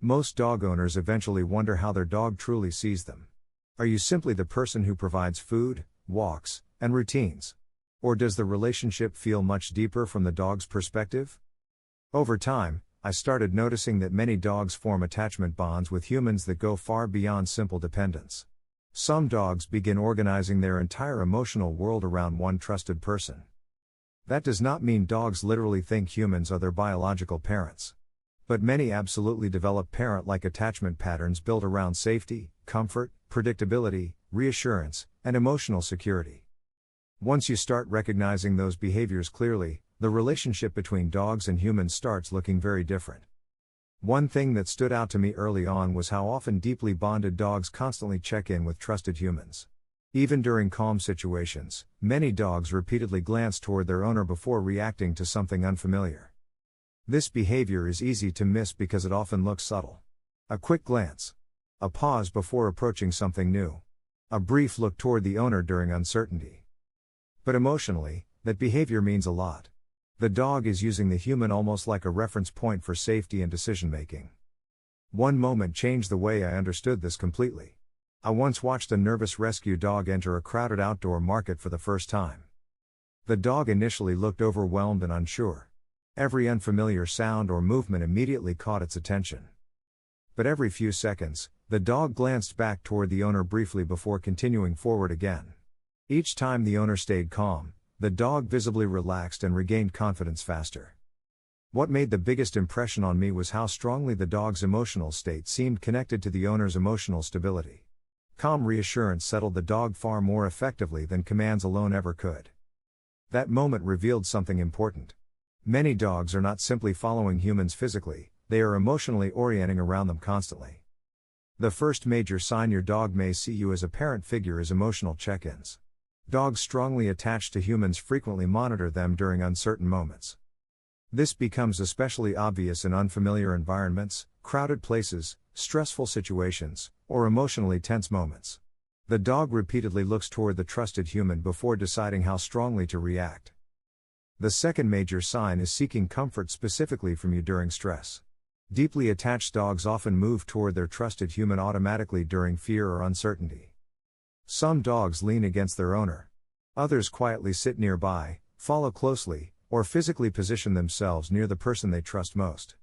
Most dog owners eventually wonder how their dog truly sees them. Are you simply the person who provides food, walks, and routines? Or does the relationship feel much deeper from the dog's perspective? Over time, I started noticing that many dogs form attachment bonds with humans that go far beyond simple dependence. Some dogs begin organizing their entire emotional world around one trusted person. That does not mean dogs literally think humans are their biological parents. But many absolutely develop parent-like attachment patterns built around safety, comfort, predictability, reassurance, and emotional security. Once you start recognizing those behaviors clearly, the relationship between dogs and humans starts looking very different. One thing that stood out to me early on was how often deeply bonded dogs constantly check in with trusted humans. Even during calm situations, many dogs repeatedly glance toward their owner before reacting to something unfamiliar. This behavior is easy to miss because it often looks subtle. A quick glance. A pause before approaching something new. A brief look toward the owner during uncertainty. But emotionally, that behavior means a lot. The dog is using the human almost like a reference point for safety and decision-making. One moment changed the way I understood this completely. I once watched a nervous rescue dog enter a crowded outdoor market for the first time. The dog initially looked overwhelmed and unsure. Every unfamiliar sound or movement immediately caught its attention. But every few seconds, the dog glanced back toward the owner briefly before continuing forward again. Each time the owner stayed calm, the dog visibly relaxed and regained confidence faster. What made the biggest impression on me was how strongly the dog's emotional state seemed connected to the owner's emotional stability. Calm reassurance settled the dog far more effectively than commands alone ever could. That moment revealed something important. Many dogs are not simply following humans physically, they are emotionally orienting around them constantly. The first major sign your dog may see you as a parent figure is emotional check-ins. Dogs strongly attached to humans frequently monitor them during uncertain moments. This becomes especially obvious in unfamiliar environments, crowded places, stressful situations, or emotionally tense moments. The dog repeatedly looks toward the trusted human before deciding how strongly to react. The second major sign is seeking comfort specifically from you during stress. Deeply attached dogs often move toward their trusted human automatically during fear or uncertainty. Some dogs lean against their owner. Others quietly sit nearby, follow closely, or physically position themselves near the person they trust most.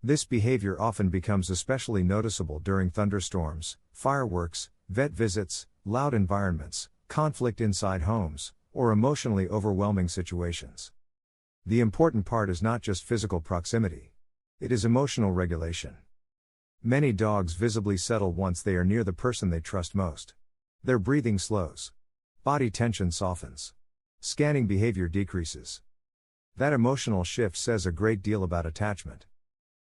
This behavior often becomes especially noticeable during thunderstorms, fireworks, vet visits, loud environments, conflict inside homes, or emotionally overwhelming situations. The important part is not just physical proximity. It is emotional regulation. Many dogs visibly settle once they are near the person they trust most. Their breathing slows. Body tension softens. Scanning behavior decreases. That emotional shift says a great deal about attachment.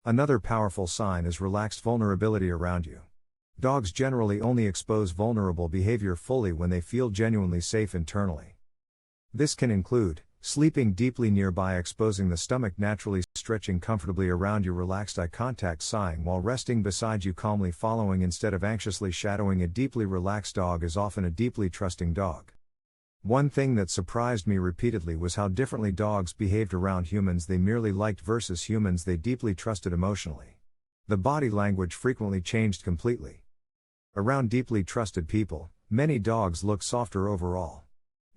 Another powerful sign is relaxed vulnerability around you. Dogs generally only expose vulnerable behavior fully when they feel genuinely safe internally. This can include sleeping deeply nearby, exposing the stomach naturally, stretching comfortably around you, relaxed eye contact, sighing while resting beside you, calmly following instead of anxiously shadowing. A deeply relaxed dog is often a deeply trusting dog. One thing that surprised me repeatedly was how differently dogs behaved around humans they merely liked versus humans they deeply trusted emotionally. The body language frequently changed completely. Around deeply trusted people, many dogs look softer overall.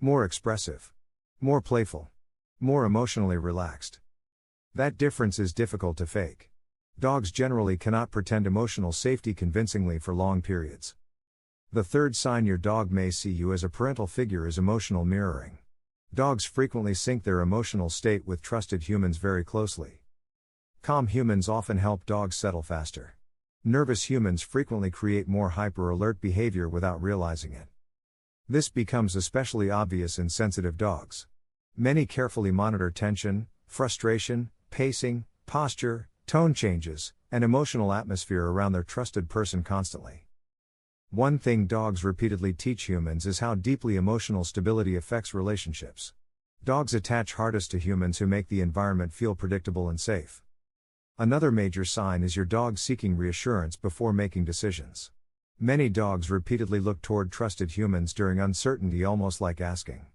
More expressive. More playful. More emotionally relaxed. That difference is difficult to fake. Dogs generally cannot pretend emotional safety convincingly for long periods. The third sign your dog may see you as a parental figure is emotional mirroring. Dogs frequently sync their emotional state with trusted humans very closely. Calm humans often help dogs settle faster. Nervous humans frequently create more hyper-alert behavior without realizing it. This becomes especially obvious in sensitive dogs. Many carefully monitor tension, frustration, pacing, posture, tone changes, and emotional atmosphere around their trusted person constantly. One thing dogs repeatedly teach humans is how deeply emotional stability affects relationships. Dogs attach hardest to humans who make the environment feel predictable and safe. Another major sign is your dog seeking reassurance before making decisions. Many dogs repeatedly look toward trusted humans during uncertainty, almost like asking,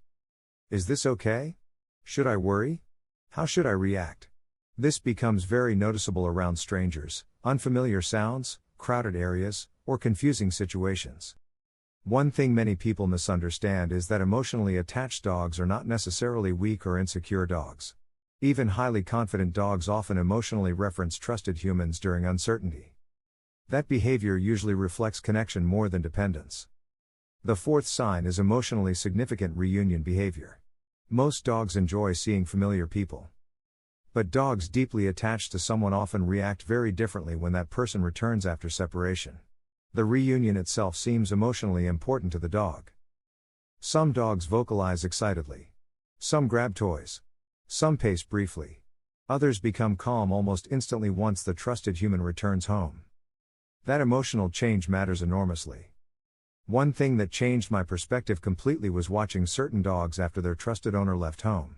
"Is this okay? Should I worry? How should I react?" This becomes very noticeable around strangers, unfamiliar sounds, crowded areas, or confusing situations. One thing many people misunderstand is that emotionally attached dogs are not necessarily weak or insecure dogs. Even highly confident dogs often emotionally reference trusted humans during uncertainty. That behavior usually reflects connection more than dependence. The fourth sign is emotionally significant reunion behavior. Most dogs enjoy seeing familiar people. But dogs deeply attached to someone often react very differently when that person returns after separation. The reunion itself seems emotionally important to the dog. Some dogs vocalize excitedly. Some grab toys. Some pace briefly. Others become calm almost instantly once the trusted human returns home. That emotional change matters enormously. One thing that changed my perspective completely was watching certain dogs after their trusted owner left home.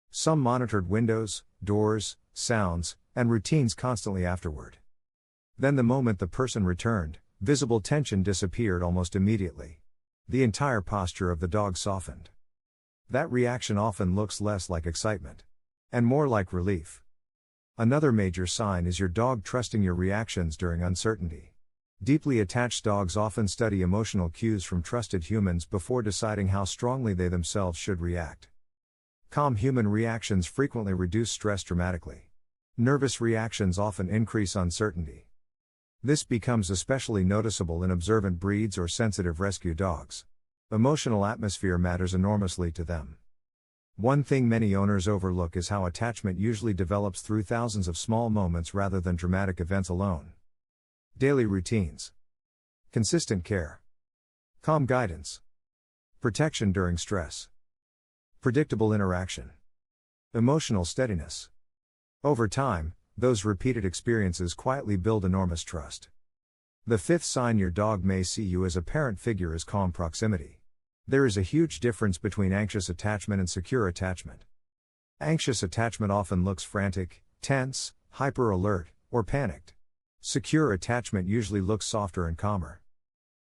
Some monitored windows, doors, sounds, and routines constantly afterward. Then the moment the person returned, visible tension disappeared almost immediately. The entire posture of the dog softened. That reaction often looks less like excitement and more like relief. Another major sign is your dog trusting your reactions during uncertainty. Deeply attached dogs often study emotional cues from trusted humans before deciding how strongly they themselves should react. Calm human reactions frequently reduce stress dramatically. Nervous reactions often increase uncertainty. This becomes especially noticeable in observant breeds or sensitive rescue dogs. Emotional atmosphere matters enormously to them. One thing many owners overlook is how attachment usually develops through thousands of small moments rather than dramatic events alone. Daily routines. Consistent care. Calm guidance. Protection during stress. Predictable interaction. Emotional steadiness. Over time, those repeated experiences quietly build enormous trust. The fifth sign your dog may see you as a parent figure is calm proximity. There is a huge difference between anxious attachment and secure attachment. Anxious attachment often looks frantic, tense, hyper-alert, or panicked. Secure attachment usually looks softer and calmer.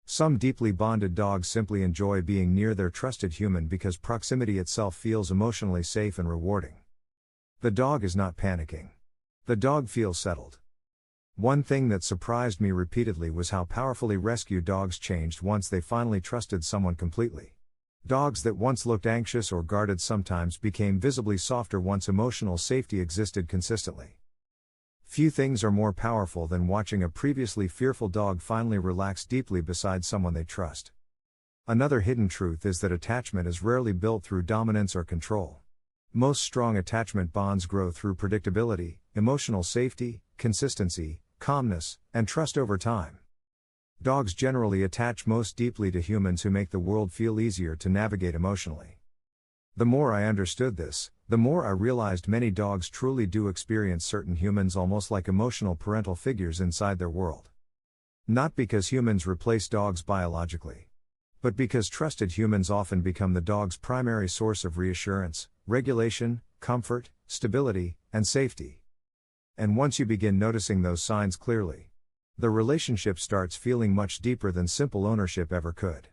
Some deeply bonded dogs simply enjoy being near their trusted human because proximity itself feels emotionally safe and rewarding. The dog is not panicking. The dog feels settled. One thing that surprised me repeatedly was how powerfully rescue dogs changed once they finally trusted someone completely. Dogs that once looked anxious or guarded sometimes became visibly softer once emotional safety existed consistently. Few things are more powerful than watching a previously fearful dog finally relax deeply beside someone they trust. Another hidden truth is that attachment is rarely built through dominance or control. Most strong attachment bonds grow through predictability, emotional safety, consistency, calmness, and trust over time. Dogs generally attach most deeply to humans who make the world feel easier to navigate emotionally. The more I understood this, the more I realized many dogs truly do experience certain humans almost like emotional parental figures inside their world. Not because humans replace dogs biologically, but because trusted humans often become the dog's primary source of reassurance, regulation, comfort, stability, and safety. And once you begin noticing those signs clearly, the relationship starts feeling much deeper than simple ownership ever could.